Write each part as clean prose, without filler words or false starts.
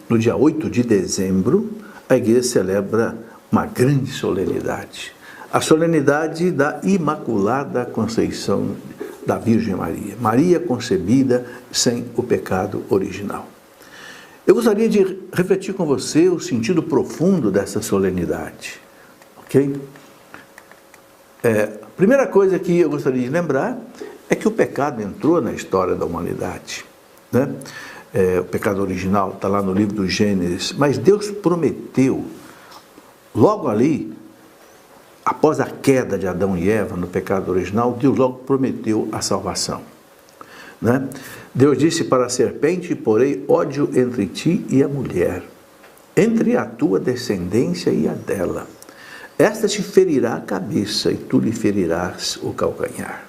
no dia 8 de dezembro, a igreja celebra uma grande solenidade. A solenidade da Imaculada Conceição da Virgem Maria. Maria concebida sem o pecado original. Eu gostaria de refletir com você o sentido profundo dessa solenidade. Ok? A primeira coisa que eu gostaria de lembrar é que o pecado entrou na história da humanidade, né? O pecado original está lá no livro do Gênesis, mas Deus prometeu, logo ali, após a queda de Adão e Eva no pecado original, Deus logo prometeu a salvação, né? Deus disse para a serpente: porém ódio entre ti e a mulher, entre a tua descendência e a dela. Esta te ferirá a cabeça e tu lhe ferirás o calcanhar.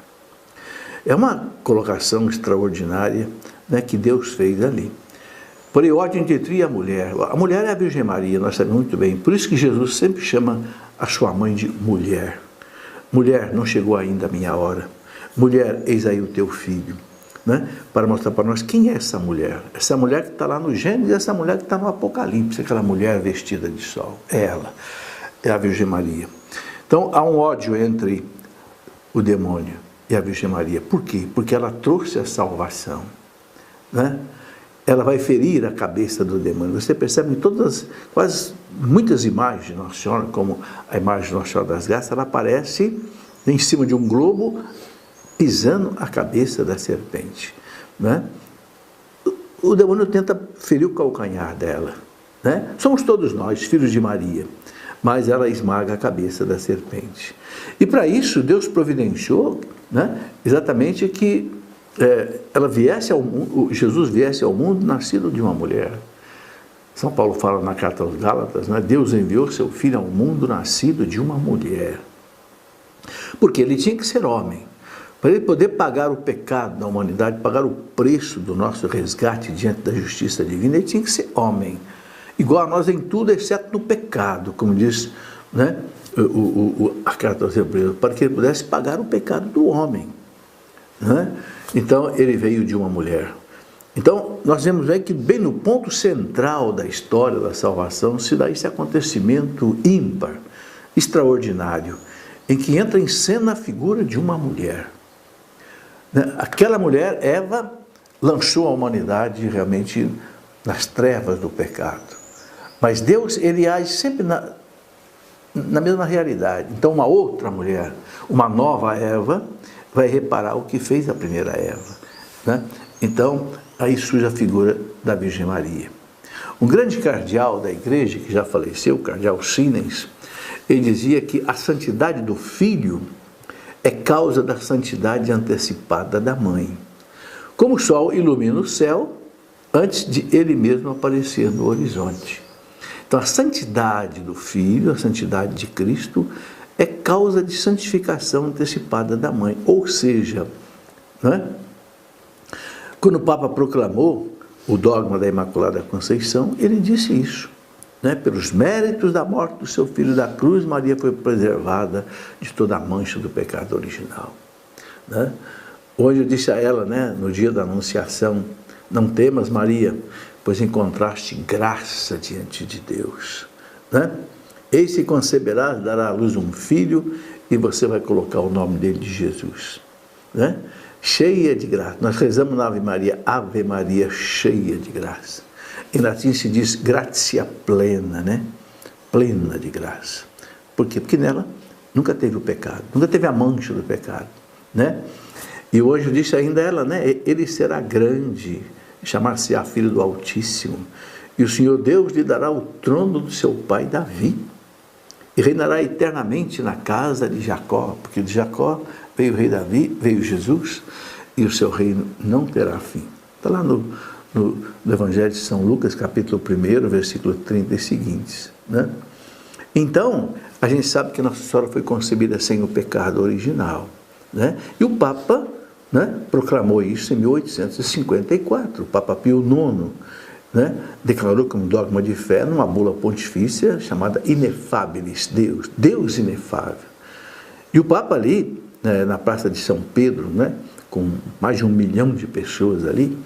É uma colocação extraordinária, né, que Deus fez ali. Porém, ódio entre ti e a mulher. A mulher é a Virgem Maria, nós sabemos muito bem. Por isso que Jesus sempre chama a sua mãe de mulher. Mulher, não chegou ainda a minha hora. Mulher, eis aí o teu filho. Né? Para mostrar para nós quem é essa mulher. Essa mulher que está lá no Gênesis e essa mulher que está no Apocalipse. Aquela mulher vestida de sol. É ela. É a Virgem Maria. Então, há um ódio entre o demônio e a Virgem Maria. Por quê? Porque ela trouxe a salvação, né? Ela vai ferir a cabeça do demônio. Você percebe em todas, quase muitas imagens de Nossa Senhora, como a imagem de Nossa Senhora das Graças, ela aparece em cima de um globo, pisando a cabeça da serpente, né? O demônio tenta ferir o calcanhar dela, né? Somos todos nós, filhos de Maria, mas ela esmaga a cabeça da serpente. E para isso Deus providenciou, né, exatamente que ela viesse ao mundo, Jesus viesse ao mundo nascido de uma mulher. São Paulo fala na carta aos Gálatas, né, Deus enviou seu filho ao mundo nascido de uma mulher. Porque ele tinha que ser homem. Para ele poder pagar o pecado da humanidade, pagar o preço do nosso resgate diante da justiça divina, ele tinha que ser homem. Igual a nós em tudo, exceto no pecado, como diz, né, a carta aos Hebreus, para que ele pudesse pagar o pecado do homem, né? Então, ele veio de uma mulher. Então, nós vemos aí que bem no ponto central da história da salvação se dá esse acontecimento ímpar, extraordinário, em que entra em cena a figura de uma mulher. Aquela mulher, Eva, lançou a humanidade realmente nas trevas do pecado. Mas Deus, ele age sempre na mesma realidade. Então, uma outra mulher, uma nova Eva, vai reparar o que fez a primeira Eva, né? Então, aí surge a figura da Virgem Maria. Um grande cardeal da igreja, que já faleceu, o cardeal Siemens, ele dizia que a santidade do filho é causa da santidade antecipada da mãe. Como o sol ilumina o céu antes de ele mesmo aparecer no horizonte. Então, a santidade do Filho, a santidade de Cristo, é causa de santificação antecipada da mãe. Ou seja, né, quando o Papa proclamou o dogma da Imaculada Conceição, ele disse isso, né? Pelos méritos da morte do seu Filho da cruz, Maria foi preservada de toda a mancha do pecado original, né? Hoje eu disse a ela, né, no dia da Anunciação: não temas, Maria, pois encontraste graça diante de Deus, né? Eis que conceberás, dará à luz um filho, e você vai colocar o nome dele de Jesus, né? Cheia de graça. Nós rezamos na Ave Maria, cheia de graça. Em latim se diz gratia plena, né? Plena de graça. Por quê? Porque nela nunca teve o pecado, nunca teve a mancha do pecado, né? E o anjo disse ainda a ela, né? Ele será grande, chamar-se-á Filho do Altíssimo, e o Senhor Deus lhe dará o trono do seu pai Davi, e reinará eternamente na casa de Jacó, porque de Jacó veio o rei Davi, veio Jesus, e o seu reino não terá fim. Está lá no Evangelho de São Lucas, capítulo 1, versículo 30 e seguintes, né? Então, a gente sabe que Nossa Senhora foi concebida sem o pecado original, né? E o Papa, né, proclamou isso em 1854, o Papa Pio IX, né, declarou como dogma de fé numa bula pontifícia chamada Inefabilis, Deus inefável. E o Papa ali, né, na Praça de São Pedro, né, com mais de 1 milhão de pessoas ali,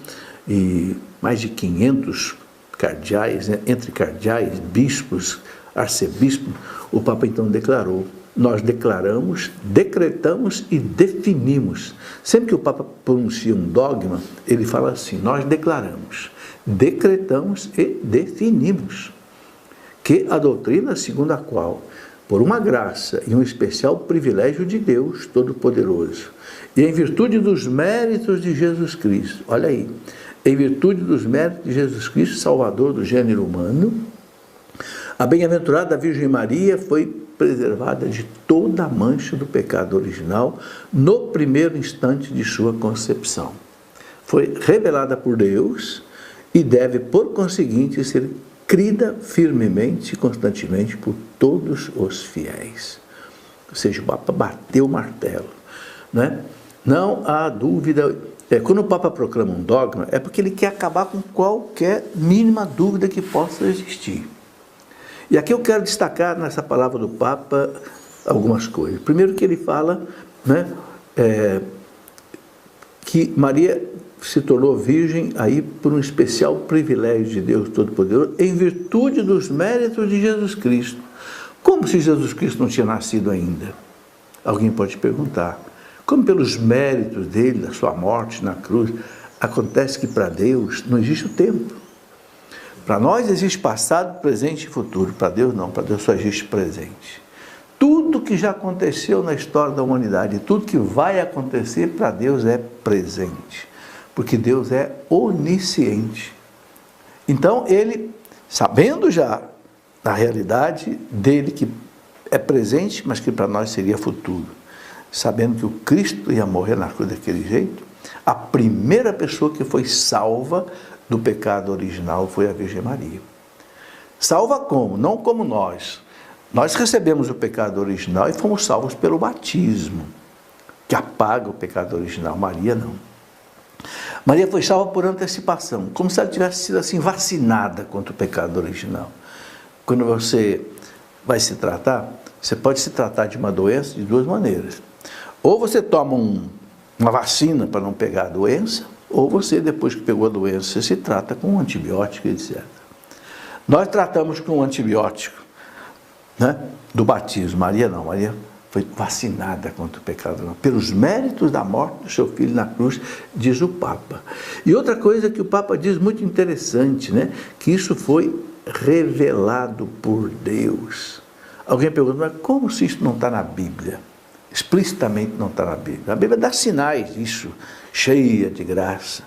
e mais de 500 cardeais, né, entre cardeais, bispos, arcebispos, o Papa então declarou: nós declaramos, decretamos e definimos. Sempre que o Papa pronuncia um dogma, ele fala assim: nós declaramos, decretamos e definimos que a doutrina segundo a qual, por uma graça e um especial privilégio de Deus Todo-Poderoso, e em virtude dos méritos de Jesus Cristo, olha aí, em virtude dos méritos de Jesus Cristo, Salvador do gênero humano, a bem-aventurada Virgem Maria foi preservada de toda a mancha do pecado original no primeiro instante de sua concepção. Foi revelada por Deus e deve, por conseguinte, ser crida firmemente e constantemente por todos os fiéis. Ou seja, o Papa bateu o martelo, né? Não há dúvida. Quando o Papa proclama um dogma, é porque ele quer acabar com qualquer mínima dúvida que possa existir. E aqui eu quero destacar nessa palavra do Papa algumas coisas. Primeiro que ele fala, né, que Maria se tornou virgem aí por um especial privilégio de Deus Todo-Poderoso, em virtude dos méritos de Jesus Cristo. Como se Jesus Cristo não tinha nascido ainda? Alguém pode perguntar. Como pelos méritos dele, da sua morte na cruz, acontece que para Deus não existe o tempo. Para nós existe passado, presente e futuro. Para Deus não, para Deus só existe presente. Tudo que já aconteceu na história da humanidade, tudo que vai acontecer para Deus é presente. Porque Deus é onisciente. Então ele, sabendo já da realidade dele que é presente, mas que para nós seria futuro, sabendo que o Cristo ia morrer na cruz daquele jeito, a primeira pessoa que foi salva do pecado original foi a Virgem Maria. Salva como? Não como nós. Nós recebemos o pecado original e fomos salvos pelo batismo, que apaga o pecado original. Maria não. Maria foi salva por antecipação, como se ela tivesse sido assim vacinada contra o pecado original. Quando você vai se tratar, você pode se tratar de uma doença de duas maneiras. Ou você toma uma vacina para não pegar a doença, ou você, depois que pegou a doença, você se trata com um antibiótico, etc. Nós tratamos com um antibiótico, né, do batismo. Maria não, Maria foi vacinada contra o pecado, não, pelos méritos da morte do seu filho na cruz, diz o Papa. E outra coisa que o Papa diz muito interessante, né, que isso foi revelado por Deus. Alguém pergunta, mas como se isso não está na Bíblia? Explicitamente não está na Bíblia. A Bíblia dá sinais disso, cheia de graça.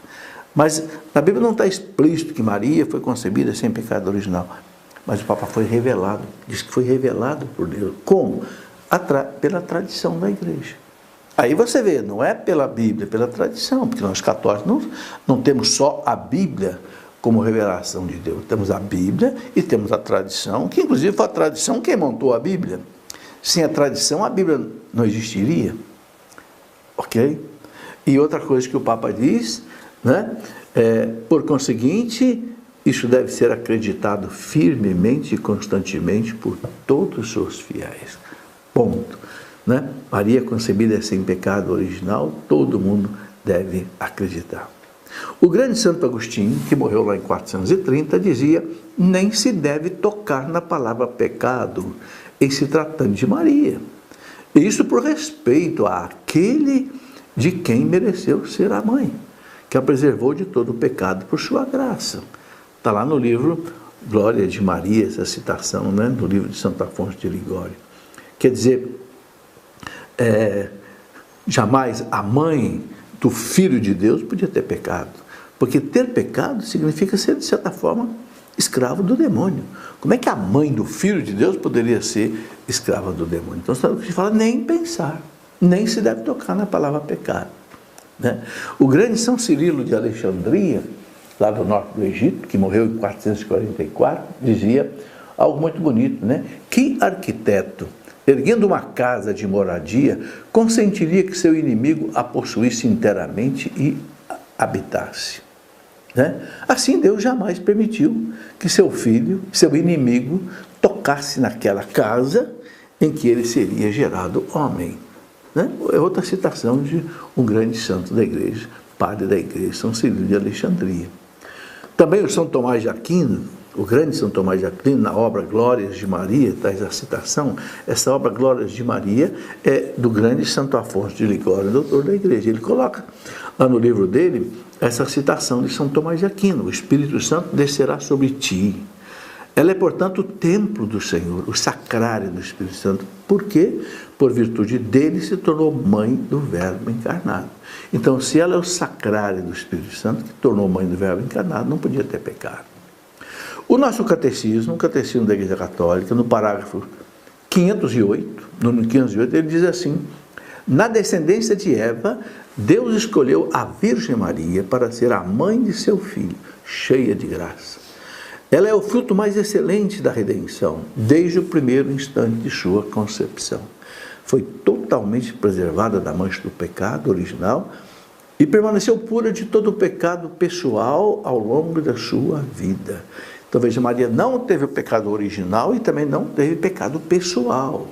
Mas na Bíblia não está explícito que Maria foi concebida sem pecado original. Mas o Papa foi revelado, diz que foi revelado por Deus. Como? Pela tradição da igreja. Aí você vê, não é pela Bíblia, pela tradição, porque nós católicos não temos só a Bíblia como revelação de Deus. Temos a Bíblia e temos a tradição, que inclusive foi a tradição quem montou a Bíblia. Sem a tradição, a Bíblia não existiria. Ok? E outra coisa que o Papa diz, né? Por conseguinte, isso deve ser acreditado firmemente e constantemente por todos os fiéis. Ponto. Né? Maria concebida sem pecado original, todo mundo deve acreditar. O grande Santo Agostinho, que morreu lá em 430, dizia: nem se deve tocar na palavra pecado em se tratando de Maria. Isso por respeito àquele de quem mereceu ser a mãe, que a preservou de todo o pecado por sua graça. Está lá no livro Glória de Maria, essa citação, né, no livro de Santo Afonso de Ligório. Quer dizer, jamais a mãe do Filho de Deus podia ter pecado, porque ter pecado significa ser, de certa forma, escravo do demônio. Como é que a mãe do Filho de Deus poderia ser escrava do demônio? Então, sabe o que se fala? Nem pensar, nem se deve tocar na palavra pecado. Né? O grande São Cirilo de Alexandria, lá do norte do Egito, que morreu em 444, dizia algo muito bonito, né? Que arquiteto, erguendo uma casa de moradia, consentiria que seu inimigo a possuísse inteiramente e habitasse? Né? Assim, Deus jamais permitiu que seu filho, seu inimigo, tocasse naquela casa em que ele seria gerado homem. Né? É outra citação de um grande santo da igreja, padre da igreja, São Cirilo de Alexandria. Também o São Tomás de Aquino, o grande São Tomás de Aquino, na obra Glórias de Maria, traz a citação, essa obra Glórias de Maria é do grande Santo Afonso de Ligório, doutor da Igreja. Ele coloca lá no livro dele essa citação de São Tomás de Aquino: o Espírito Santo descerá sobre ti. Ela é, portanto, o templo do Senhor, o sacrário do Espírito Santo, porque, por virtude dele, se tornou mãe do Verbo encarnado. Então, se ela é o sacrário do Espírito Santo, que tornou mãe do Verbo encarnado, não podia ter pecado. O nosso catecismo, o catecismo da Igreja Católica, no parágrafo 508, número 508, ele diz assim: na descendência de Eva, Deus escolheu a Virgem Maria para ser a mãe de seu filho, cheia de graça. Ela é o fruto mais excelente da redenção, desde o primeiro instante de sua concepção. Foi totalmente preservada da mancha do pecado original e permaneceu pura de todo o pecado pessoal ao longo da sua vida. Então, veja, Maria não teve o pecado original e também não teve pecado pessoal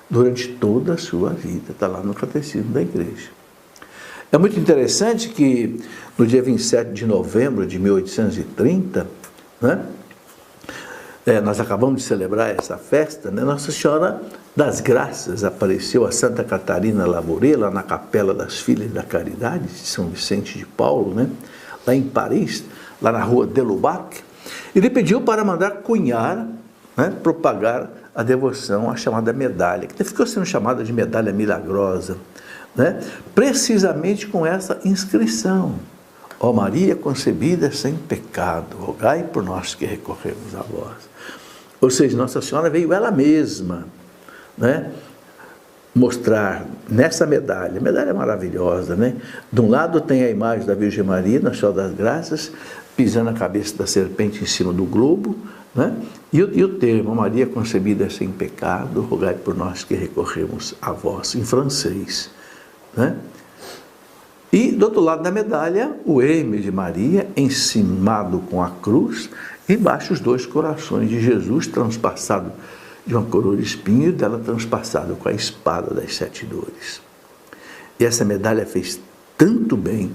durante toda a sua vida. Está lá no Catecismo da Igreja. É muito interessante que no dia 27 de novembro de 1830, né, nós acabamos de celebrar essa festa, né, Nossa Senhora das Graças apareceu a Santa Catarina Labouré, lá na Capela das Filhas da Caridade, de São Vicente de Paulo, né, lá em Paris, lá na rua de Lubac. Ele pediu para mandar cunhar, né, propagar a devoção à chamada medalha, que ficou sendo chamada de medalha milagrosa, né, precisamente com essa inscrição: ó Maria concebida sem pecado, rogai por nós que recorremos a vós. Ou seja, Nossa Senhora veio ela mesma, né, mostrar nessa medalha, medalha maravilhosa, né? De um lado tem a imagem da Virgem Maria, Nossa Senhora das Graças, pisando a cabeça da serpente em cima do globo, né? E o termo, Maria concebida sem pecado, rogai por nós que recorremos a vós, em francês, né? E do outro lado da medalha, o M de Maria, encimado com a cruz, embaixo os dois corações de Jesus, transpassado de uma coroa de espinho, e dela transpassado com a espada das 7 dores. E essa medalha fez tanto bem,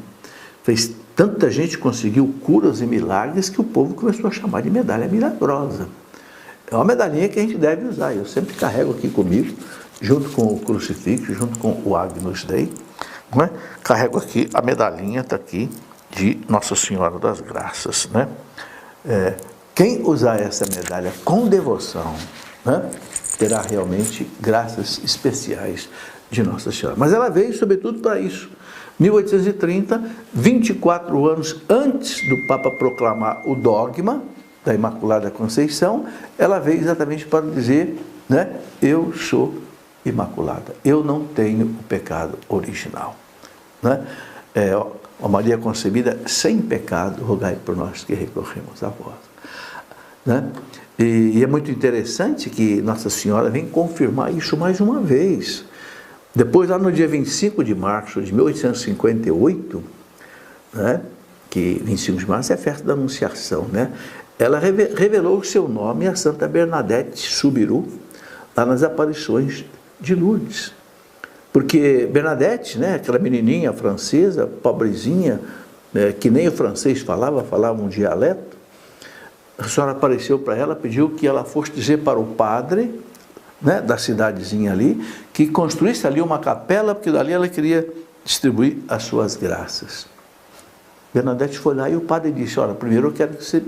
fez tanta gente conseguiu curas e milagres, que o povo começou a chamar de medalha milagrosa. É uma medalhinha que a gente deve usar. Eu sempre carrego aqui comigo, junto com o crucifixo, junto com o Agnus Dei, né? Carrego aqui a medalhinha, está aqui, de Nossa Senhora das Graças, né? Quem usar essa medalha com devoção, né, terá realmente graças especiais de Nossa Senhora. Mas ela veio sobretudo para isso. 1830, 24 anos antes do Papa proclamar o dogma da Imaculada Conceição, ela veio exatamente para dizer, né, eu sou imaculada, eu não tenho o pecado original, né? A Maria concebida sem pecado, rogai por nós que recorremos a vós, né? E é muito interessante que Nossa Senhora vem confirmar isso mais uma vez. Depois, lá no dia 25 de março de 1858, né, que 25 de março é a festa da Anunciação, né, ela revelou o seu nome a Santa Bernadette Soubirous, lá nas aparições de Lourdes. Porque Bernadette, né, aquela menininha francesa, pobrezinha, que nem o francês falava um dialeto, a senhora apareceu para ela, pediu que ela fosse dizer para o padre, né, da cidadezinha ali, que construísse ali uma capela, porque dali ela queria distribuir as suas graças. Bernadette foi lá e o padre disse, olha, primeiro eu quero que você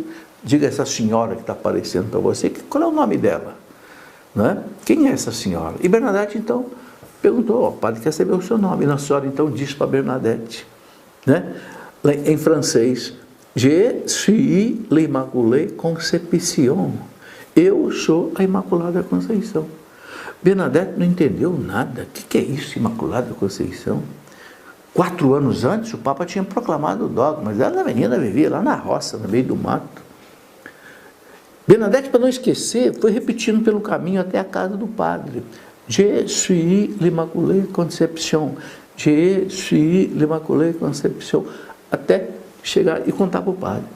diga a essa senhora que está aparecendo para você, qual é o nome dela, né? Quem é essa senhora? E Bernadette então perguntou, o padre quer saber o seu nome, e Nossa Senhora então disse para Bernadette, né, em francês, Je suis l'Immaculée Conception, eu sou a Imaculada Conceição. Bernadette não entendeu nada. O que é isso, Imaculada Conceição? 4 anos antes, o Papa tinha proclamado o dogma, mas ela, a menina, vivia lá na roça, no meio do mato. Bernadette, para não esquecer, foi repetindo pelo caminho até a casa do padre. Je suis l'Immaculée Conception, Je suis l'Immaculée Conception, até chegar e contar para o padre.